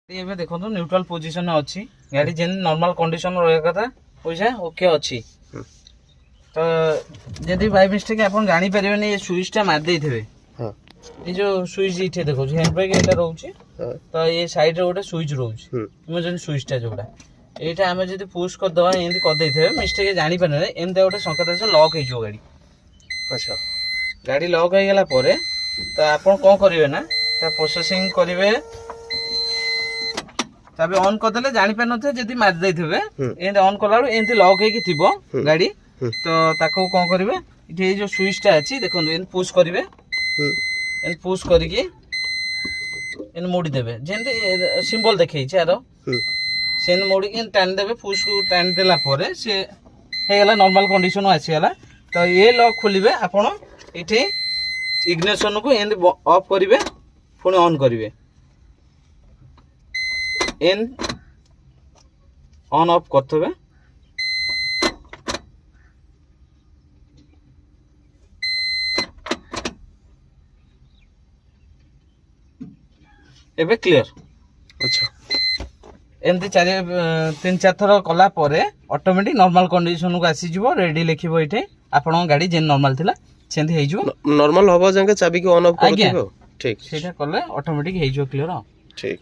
ଏବେ ଦେଖନ୍ତୁ neutral position ଅଛି ଗାଡି ଯେମିତି ନର୍ମାଲ କଣ୍ଡିସନ ରହିବା କଥା ପଇସା ଓକେ ଅଛି ତ ଯଦି ବାଇ ମିଷ୍ଟେକ୍ ଆପଣ ଜାଣିପାରିବେନି ଏ ସୁଇଚଟା ମାରି ଦେଇଥିବେ ଏ ଯୋଉ ସୁଇଚ ଏଠି ଦେଖଉଛି ହ୍ୟାଣ୍ଡ ବ୍ରେକ୍ ଏଇଟା ରହୁଛି ତ ଏ ସାଇଡରେ ଗୋଟେ ସୁଇଚ ରହୁଛି ଇମର୍ଜେନ୍ସି ସୁଇଚଟା ଯୋଉଟା ଏଇଟା ଆମେ ଯଦି ପୁsh କରିଦେବା ଏମିତି କରିଦେଇଥିବେ ମିଷ୍ଟେକ୍ ଜାଣିପାରିବେ ଏମିତି ଗୋଟେ ସଂକେତ ଅଛି ଲକ୍ ହେଇଯିବ ଗାଡି। ଆଚ୍ଛା ଗାଡି ଲକ୍ ହେଇଗଲା ପରେ ତ ଆପଣ କ'ଣ କରିବେ ନା ତା ପ୍ରୋସେସିଂ କରିବେ ତାପରେ ଅନ୍ କରିଦେଲେ ଜାଣିପାରିନଥିବେ ଯଦି ମାରି ଦେଇଥିବେ ଏମିତି ଅନ୍ କଲା ବେଳକୁ ଏମିତି ଲକ୍ ହେଇକି ଥିବ ଗାଡି ତ ତାକୁ କ'ଣ କରିବେ ଏଠି ଏଇ ଯୋଉ ସୁଇଚଟା ଅଛି ଦେଖନ୍ତୁ ଏମିତି ପୁsh କରିବେ ଏମିତି ପୁsh କରିକି ଏମିତି ମୋଡ଼ି ଦେବେ ଯେମିତି ସିମ୍ବଲ ଦେଖେଇଛି ଆର ସେମିତି ମୋଡ଼ିକି ଟାଣିଦେବେ ପୁshକୁ ଟାଣିଦେଲା ପରେ ସେ ହେଇଗଲା ନର୍ମାଲ କଣ୍ଡିସନ ଆସିଗଲା ତ ଏ ଲକ୍ ଖୋଲିବେ ଆପଣ ଏଠି ଇଗ୍ନିସନକୁ ଏମିତି ଅଫ୍ କରିବେ ପୁଣି ଅନ୍ କରିବେ ଏନ୍ ଅନ୍ ଅଫ୍ କରିଥିବେ ଏବେ କ୍ଲିୟର। ଆଚ୍ଛା ଏମିତି 3-4 ଥର କଲା ପରେ ଅଟୋମେଟିକ ନର୍ମାଲ କଣ୍ଡିସନକୁ ଆସିଯିବ ରେଡି ଲେଖିବ ଏଠି ଆପଣଙ୍କ ଗାଡି ଯେମିତି ନର୍ମାଲ ଥିଲା ସେମିତି ହେଇଯିବ ନର୍ମାଲ ହବା ଯାକେ ଚାବିକି ଅନ୍ ଅଫ୍ କରିଥିବେ ଠିକ ସେଇଟା କଲେ ଅଟୋମେଟିକ ହେଇଯିବ କ୍ଲିୟର ଠିକ।